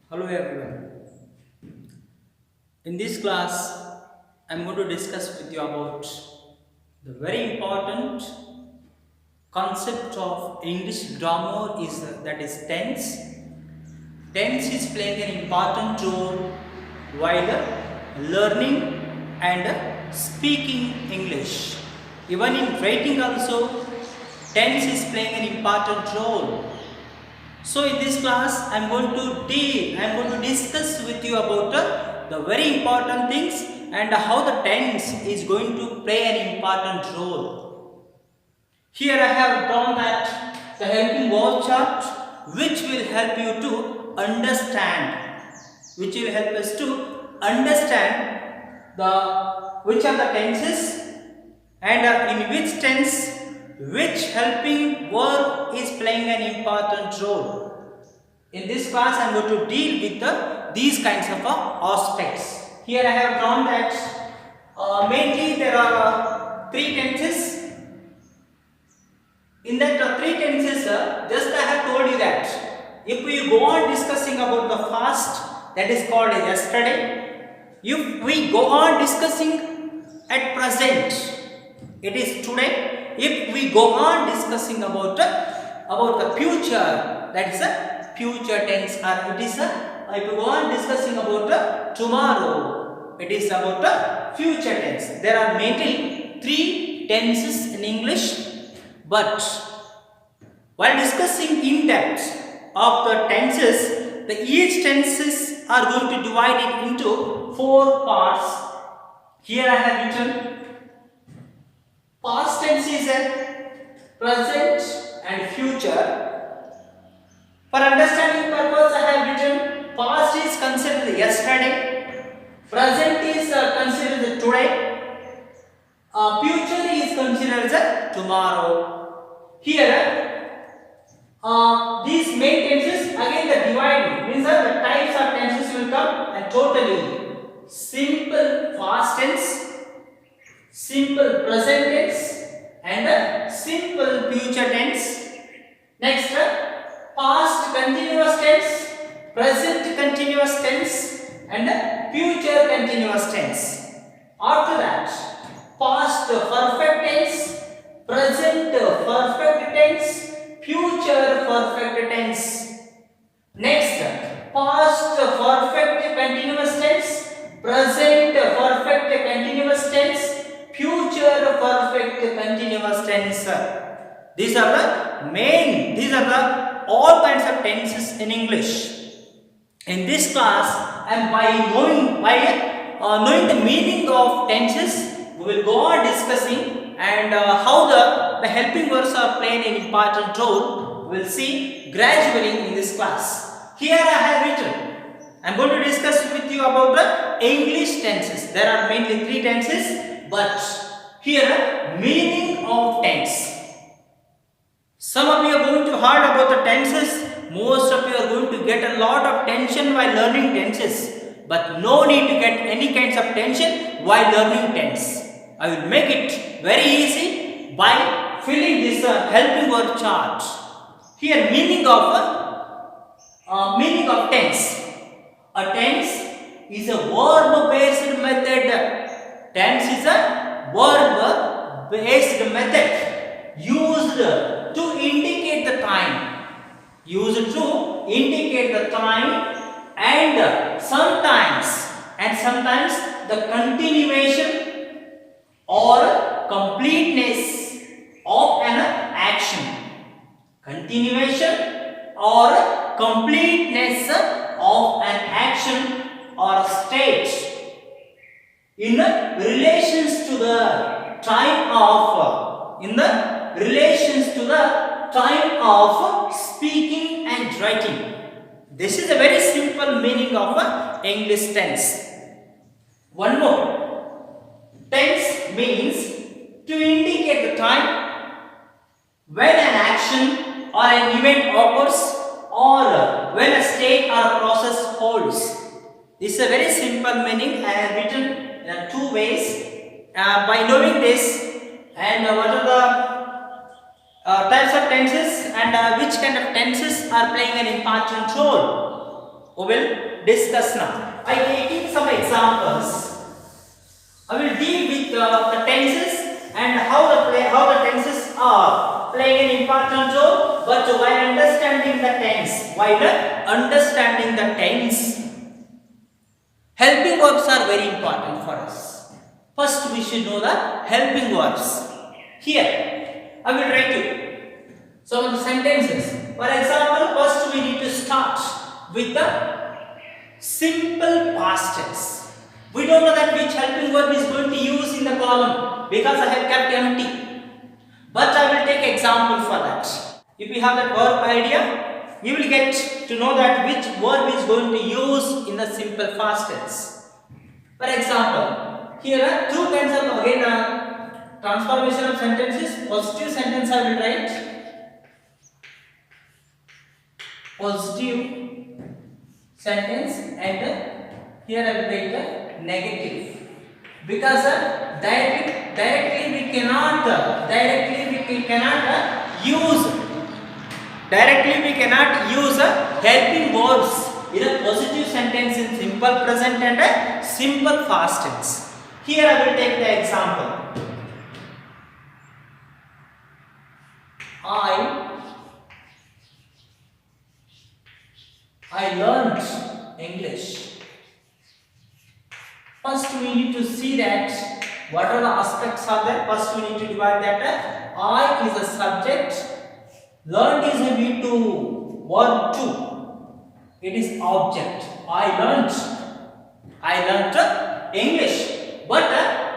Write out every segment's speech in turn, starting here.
Hello everyone. In this class, I am going to discuss with you about the very important concept of English grammar is that is tense. Tense is playing an important role while learning and speaking English. Even in writing also, tense is playing an important role. So in this class, I am going to discuss with you about the very important things and how the tense is going to play an important role. Here I have drawn that the helping word chart, which will help you to understand, which will help us to understand the which are the tenses and in which tense which helping verb is playing an important role. In this class, I am going to deal with these kinds of aspects. Here I have drawn that mainly there are three tenses. In that three tenses, just I have told you that if we go on discussing about the past, that is called yesterday. If we go on discussing at present, it is today. If we go on discussing about the future, that is a future tense, or it is if we go on discussing about tomorrow, it is about the future tense. There are mainly three tenses in English, but while discussing in depth of the tenses, the each tenses are going to divide it into four parts. Here I have written past tense is a present and future. For understanding purpose, I have written past is considered yesterday, present is considered today, future is considered tomorrow. Here, these main tenses again the divide means that the types of tenses will come and totally simple past tense, simple present tense and simple future tense. Next, past continuous tense, present continuous tense and future continuous tense. After that, past perfect tense, present perfect tense, future perfect tense. Next, past perfect continuous tense, present perfect continuous tense, future perfect continuous tense. These are the all kinds of tenses in English. In this class, and by knowing the meaning of tenses, we will go on discussing and how the helping verbs are playing an important role. We will see gradually in this class. Here I have written, I am going to discuss with you about the English tenses. There are mainly three tenses, but here meaning of tense. Some of you are going to heard about the tenses. Most of you are going to get a lot of tension while learning tenses. But no need to get any kinds of tension while learning tense. I will make it very easy by filling this helping word chart. Here meaning of tense. A tense is a verb based method. Tense is a verb based method used to indicate the time. Used to indicate the time and sometimes the continuation or completeness of an action. Continuation or completeness of an action or state in relations to the time of speaking and writing. This is a very simple meaning of English tense. One more. Tense means to indicate the time when an action or an event occurs or when a state or a process holds. This is a very simple meaning. I have written in two ways. By knowing this and what are the types of tenses and which kind of tenses are playing an important role, we will discuss now. By taking some examples, I will deal with the tenses and how the tenses are playing an important role. But while understanding the tense, helping verbs are very important for us. First, we should know the helping verbs. Here, I will write you some of the sentences. For example, first we need to start with the simple past tense. We don't know that which helping verb is going to use in the column because I have kept empty. But I will take example for that. If you have that verb idea, you will get to know that which verb is going to use in the simple past tense. For example, here are two kinds of transformation of sentences. Positive sentence I will write. Positive sentence, and here I will write the negative, because directly we cannot use helping verbs in a positive sentence in simple present and a simple past tense. Here I will take the example. I learned English. First we need to see that what are the aspects are there. First we need to divide that. I is a subject, learned is a V2, verb 2. It is object. I learned English. But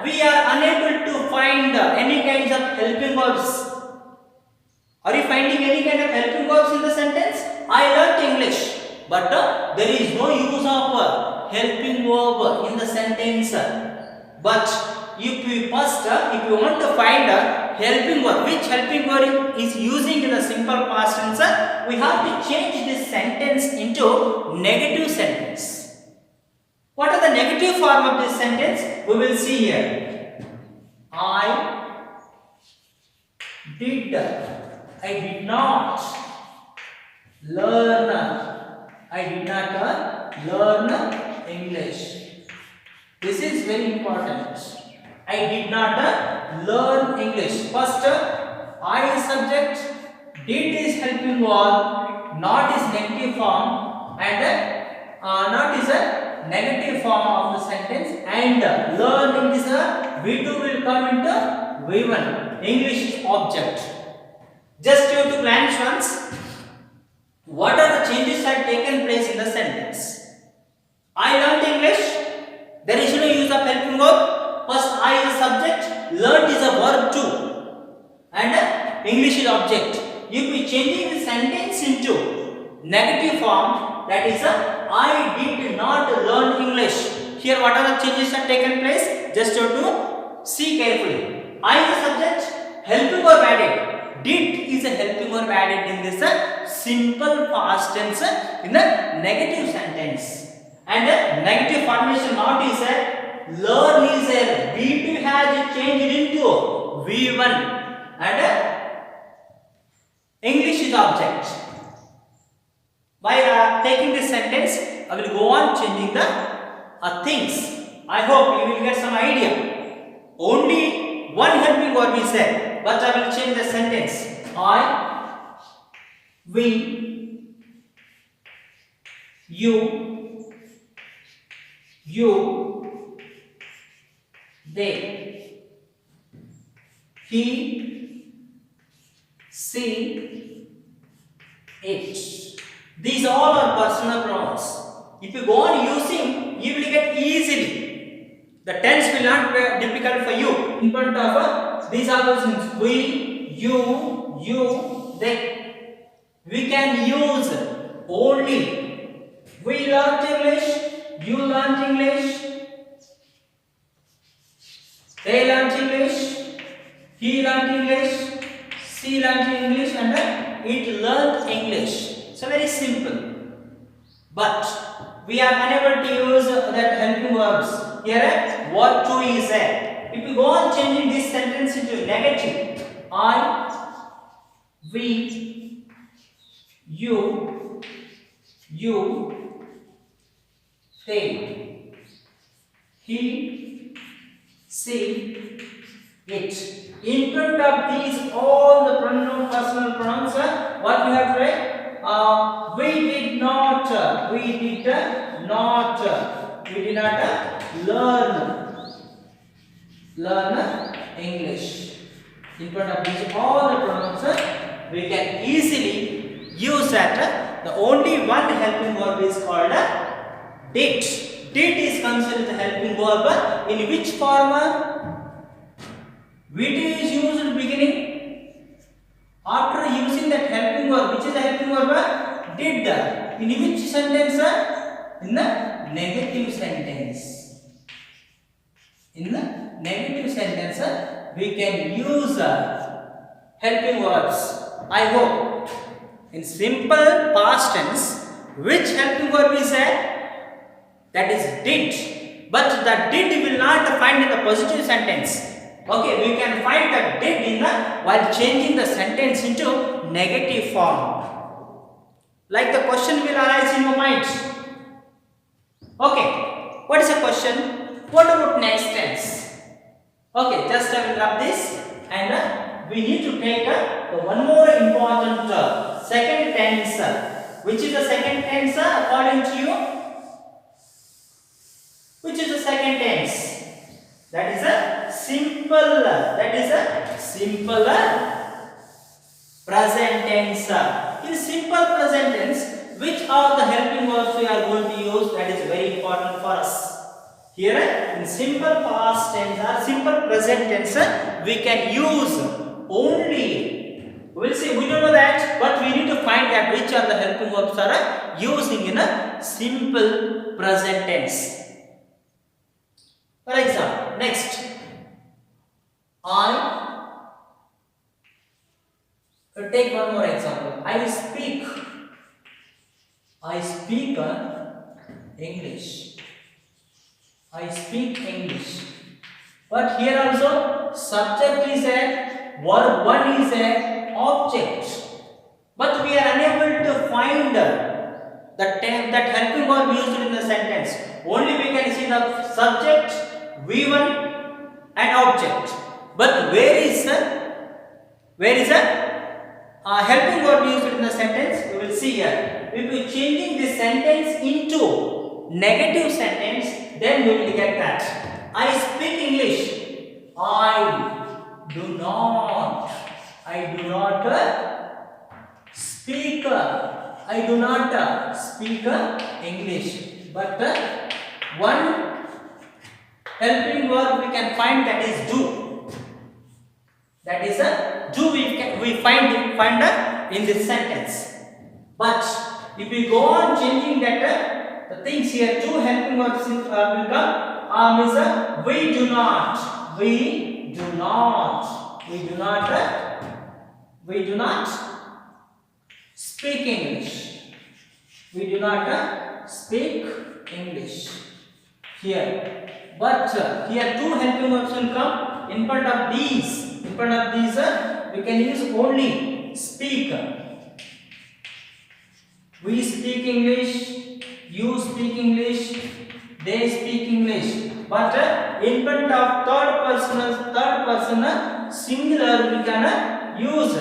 we are unable to find any kinds of helping verbs. Are you finding any kind of helping verbs in the sentence? I learned English. But there is no use of helping verb in the sentence. But if you want to find a helping verb, which helping verb is using in the simple past tense, we have to change this sentence into negative sentence. What are the negative form of this sentence? We will see here. I did not learn English. This is very important. I did not learn English. First, I is subject, did is helping verb, not is negative form, and not is a negative form of the sentence, and learning is a V2 will come into V1. English is object. Just you have to glance once. What are the changes that taken place in the sentence? I learned English. There is no use of helping verb. First, I is a subject, learned is a verb 2, and English is object. If we changing the sentence into negative form, that is I did not learn English. Here, what are the changes that taken place? Just you have to see carefully. I is a subject, helping verb added. Did is a helping verb added in this simple past tense in the negative sentence. And negative formation not is learn is a V2 has changed into V1, and English is object. By taking this sentence, I will go on changing the things. I hope you will get some idea. Only one helping verb is there, but I will change the sentence. I, we, you, they, he, she, it. These all are personal pronouns. If you go on using, you will get easily. The tense will not be difficult for you. In front of these are those things. We, you, they. We can use only. We learned English. You learned English. They learned English. He learned English. She learned English, and it learned English. So very simple. But we are unable to use that helping verbs. Here, verb 2 is there. If you go on changing this sentence into negative, I, we, you, they, he, she, it. In front of these all the pronoun, personal pronouns, what we have read? We did not learn English. In front of these all the pronouns, we can easily use that. The only one helping verb is called did. Did is considered the helping verb. In which form? Did is used in beginning. After using that helping verb, which is the helping verb? Did. In which sentence? In the negative sentence. In the negative sentence, we can use helping verbs. I hope. In simple past tense, which helping verb is that? That is did. But the did will not find in the positive sentence. Okay, we can find the did in the while changing the sentence into negative form. Like the question will arise in your mind. Okay, what is the question? What about next tense? Okay, just I will wrap this, and we need to take one more important second tense. Which is the second tense according to you? Which is the second tense? That is a simple. That is a simple present tense. In simple present tense, which are the helping verbs we are going to use? That is very important for us. Here in simple past tense or simple present tense, we can use only. We will see. We don't know that, but we need to find that which are the helping verbs are using in a simple present tense. For example, next, take one more example. I speak English. I speak English. But here also, subject is a verb, one is a object. But we are unable to find that helping verb used in the sentence. Only we can see the subject, V1 and object. But where is a helping verb used in the sentence? We will see here. If we changing this sentence into negative sentence, then we will get that. I speak English. I do not speak English. But one helping verb we can find, that is do. That is a do we find in this sentence. But if we go on changing that the things here, two helping verbs will come. Is we do not speak English. We do not speak English here. But here two helping verbs will come in front of these. In front of these, we can use only speak. We speak English. You speak English. They speak English. But in front of third person singular, we can use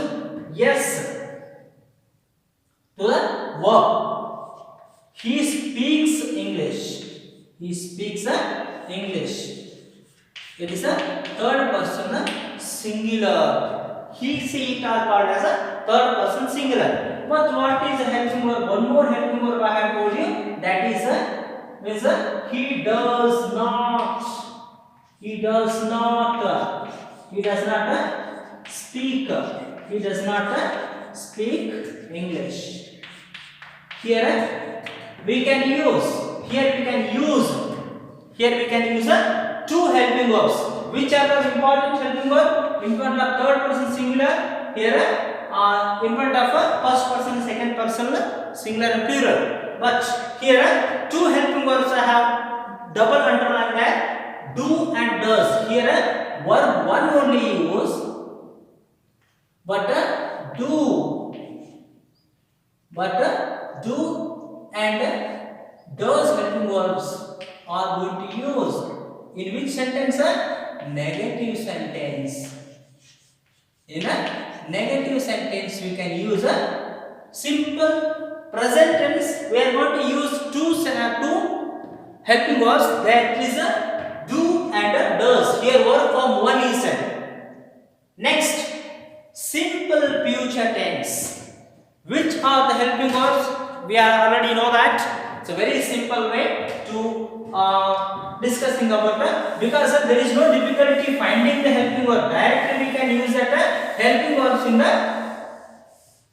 yes to the verb. He speaks English. He speaks English. It is a third person singular. He, she, it are called as a third person singular. But what is a helping verb? One more helping verb I have told you. That is he does not speak English. Here we can use two helping verbs. Which are the important helping verb? In front of third person singular. Here in front of first person, second person singular and plural. But here two helping verbs I have double underline there, do and does. Here verb one only use, but do and does helping verbs In which sentence? Negative sentence. In a negative sentence, we can use a simple present tense. We are going to use two helping verbs. That is a do and a does. Here, verb form 1 is next. Simple future tense. Which are the helping verbs? We already know that. It's a very simple way to discussing about that, because there is no difficulty finding the helping verb. Directly we can use that helping verbs in the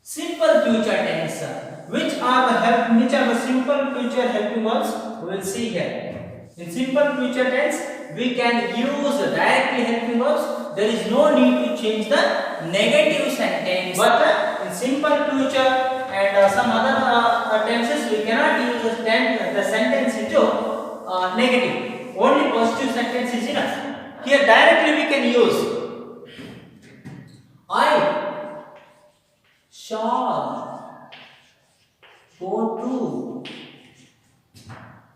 simple future tense. Which are the simple future helping verbs? We will see here. In simple future tense, we can use directly helping verbs. There is no need to change the negative sentence. But in simple future and some other tenses, we cannot use the sentence into negative. Only positive sentence is enough. Here directly we can use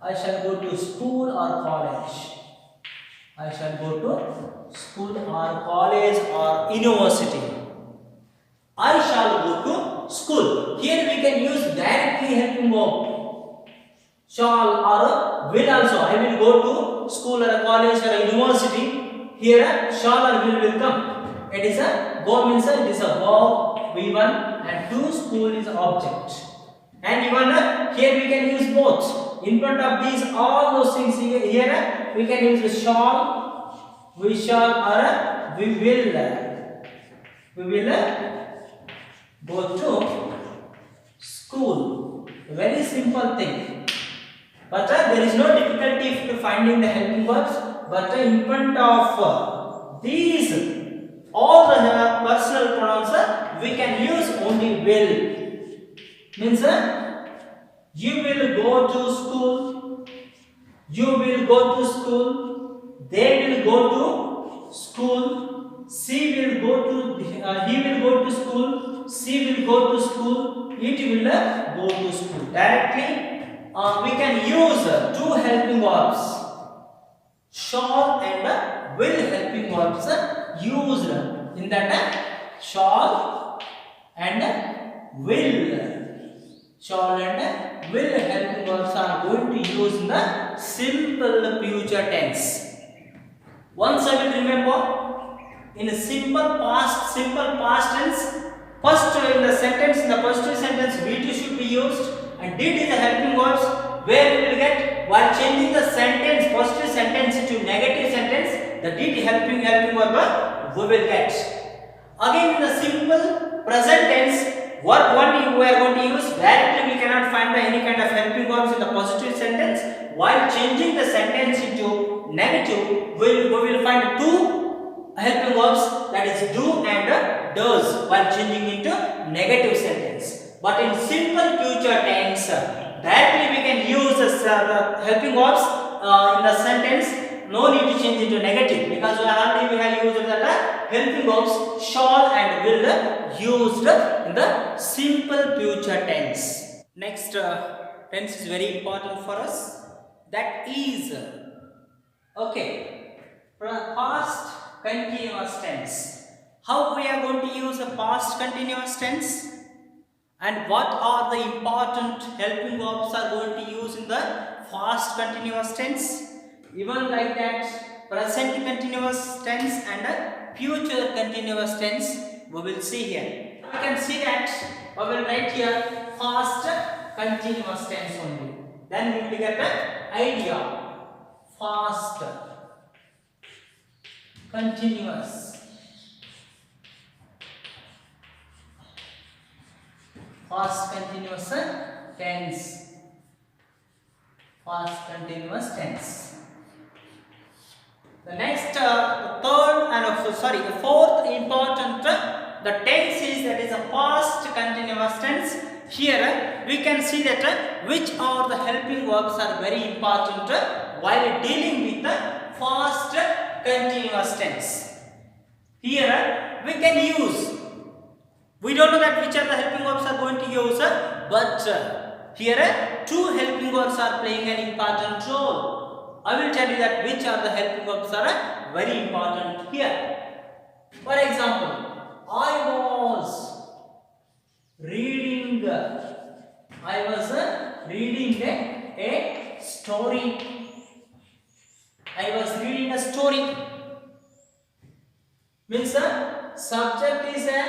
I shall go to school or college. I shall go to school or college or university. I shall go to school. Here we can use directly helping verb. Shall or will also. I will go to school or a college or a university. Here shall or will come. It is a go means it is a verb V1 and to school is object. And even here we can use both. In front of these all those things here we can use the shall, we shall or we will. We will go to school. A very simple thing. But there is no difficulty to finding the helping verbs. But in front of these all the personal pronouns we can use only will. Means you will go to school, you will go to school, they will go to school, she will go to he will go to school, she will go to school, it will go to school. Directly we can use two helping verbs, shall and will helping verbs used in that shall and will. Shall and will helping verbs are going to use in the simple future tense. Once I will remember, in a simple past tense, first in the sentence, in the positive sentence, V2 should be used, and did is the helping verbs, where we will get, while changing the sentence, positive sentence into negative sentence, the did helping verb we will get. Again in the simple present tense, verb 1 we are going to use. Directly we cannot find any kind of helping verbs in the positive sentence. While changing the sentence into negative, we will find two helping verbs, that is do and does, while changing into negative sentence. But in simple future tense, directly we can use the helping verbs in the sentence. No need to change into negative, because already we have used the helping verbs shall and will used in the simple future tense. Next tense is very important for us. That is past continuous tense. How we are going to use a past continuous tense? And what are the important helping verbs are going to use in the past continuous tense? Even like that, present continuous tense and future continuous tense we will see here. We can see that we will write here past continuous tense only. Then we will get the idea. Past continuous. Past continuous tense. Past continuous tense. The next, the fourth important, the tense is, that is a past continuous tense. Here we can see that which are the helping verbs are very important while dealing with the past continuous tense. Here we can use. We don't know that which are the helping verbs are going to use, but here two helping verbs are playing an important role. I will tell you that which are the helping verbs are very important here. For example, I was reading a story. I was reading a story. Means the subject is a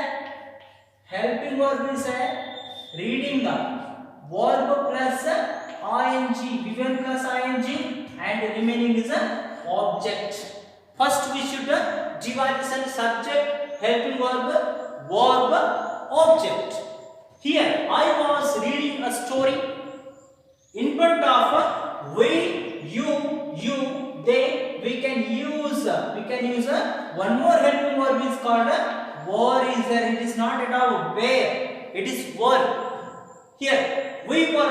helping verb is a reading verb plus ing, given plus ing, and remaining is a object. First we should divide this into subject, helping verb, object. Here I was reading a story. In front of we, you, they, we can use one more helping verb is called were is there. It is not at all where, it is were. Here we were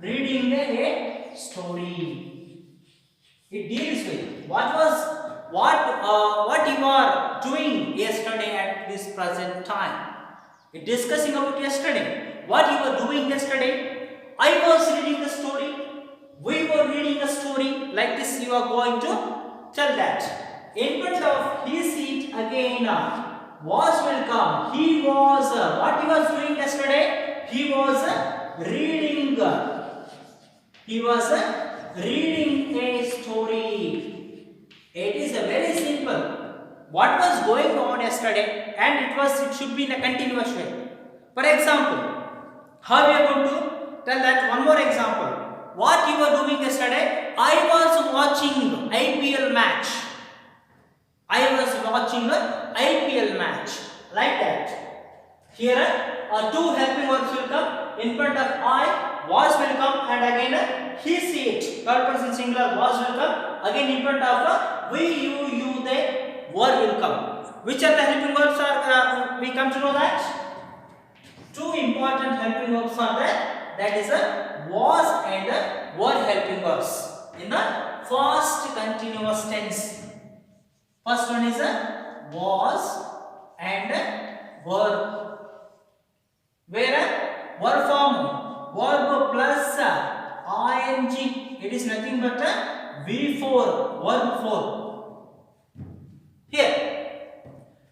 reading a story. It deals with what you are doing yesterday at this present time. It discussing about yesterday. What you were doing yesterday. I was reading a story. We were reading a story. Like this you are going to tell that. In front of his seat again was will come. He was what he was doing yesterday. He was reading a story. It is a very simple. What was going on yesterday, and it should be in a continuous way. For example, how we are going to tell that one more example. What you were doing yesterday? I was watching IPL match. I was watching an IPL match. Like that. Here two helping verbs will come. In front of I, was will come, and again he, see it. Third person singular was will come. Again in front of we, you, they, were will come. Which are the helping verbs are we come to know that? Two important helping verbs are there. That is a was and were helping verbs in the first continuous tense. First one is a was and were. Where verb form, verb plus ing. It is nothing but a V4, verb 4. Here.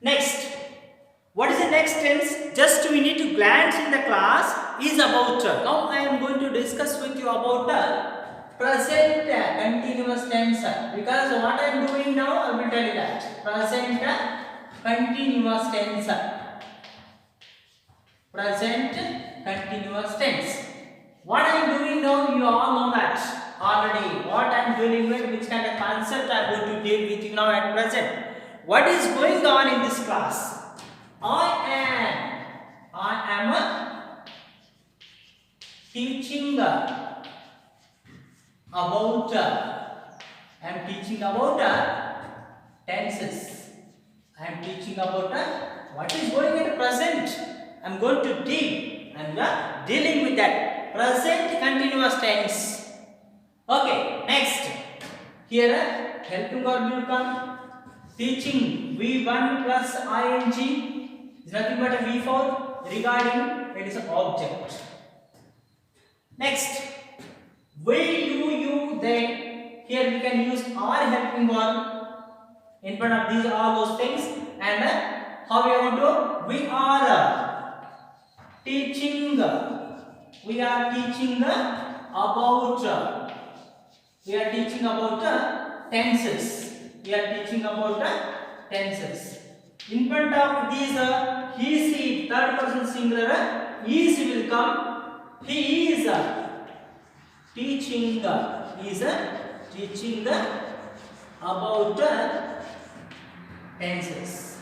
Next. What is the next tense? Just we need to glance in the class is about. Now I am going to discuss with you about present continuous tense. Because what I am doing now, I will tell you that. Present continuous tense. Present continuous tense. What I am doing now, you all know that already. What I am dealing with, which kind of concept I am going to deal with you now at present. What is going on in this class? I am teaching about. I am teaching about tenses. I am teaching about what is going in the present. I am going to deal. I am dealing with that present continuous tense. Okay, next. Here helping verb will come. Teaching V1 plus ing is nothing but a V4. Regarding, it is an object. Next, we, you, they. Here we can use are helping verb in front of these all those things. And how we are going to? We are teaching. We are teaching about. We are teaching about tenses. We are teaching about tenses. In front of these, he, she, third person singular, is will come. He is teaching. He is teaching about tenses.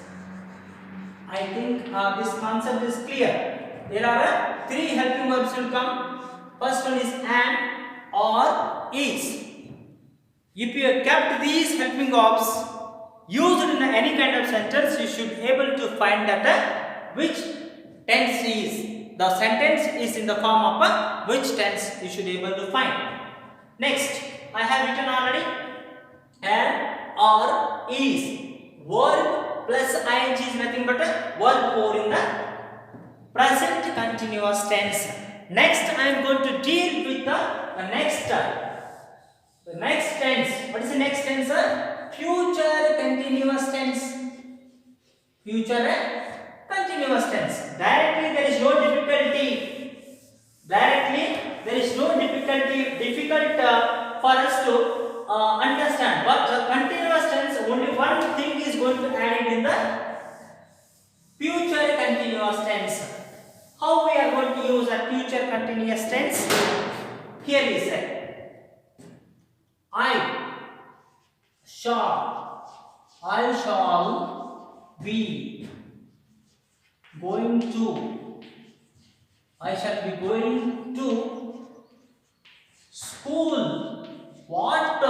I think this concept is clear. There are three helping verbs will come. First one is am, or, is. If you have kept these helping verbs used in any kind of sentence, you should be able to find that which tense is. The sentence is in the form of which tense you should be able to find. Next, I have written already am, or, is. Verb plus ing is nothing but a verb 4 in the present continuous tense. Next, I am going to deal with the next tense. What is the next tense? Future continuous tense. Future continuous tense. Directly, there is no difficulty. Difficult for us to understand. But the continuous tense, only one thing is going to add it in the future continuous tense. How we are going to use a future continuous tense? Here we say, I shall be going to. I shall be going to school. What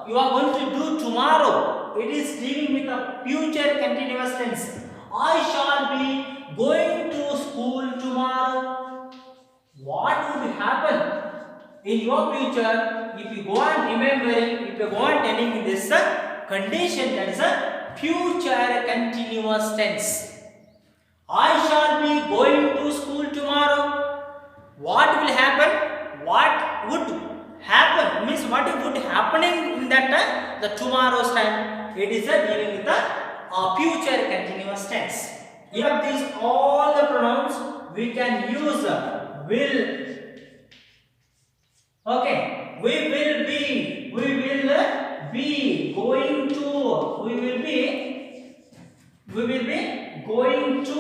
you are going to do tomorrow? It is dealing with a future continuous tense. I shall be going to school tomorrow. What would happen in your future if you go on remembering, if you go on telling this condition, that is a future continuous tense. I shall be going to school tomorrow. What will happen? What would happen? Means what would happening in that the tomorrow's time. It is dealing with the future continuous tense. Here these all the pronouns we can use will. Okay, we will be going to, we will be going to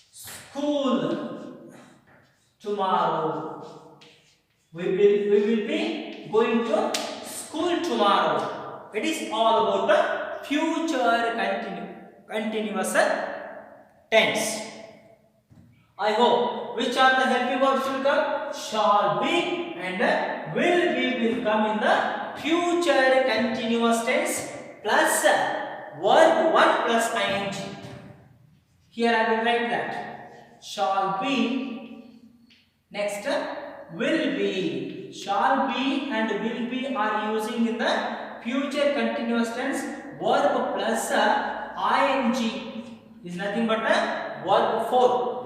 school tomorrow. We will be going to school tomorrow. It is all about the future continuous tense. I hope which are the helping verbs will come? Shall be and will come in the future continuous tense plus verb 1 plus ing. Here I will write that. Shall be. Next, will be. Shall be and will be are using in the future continuous tense. Verb plus ing is nothing but a verb 4.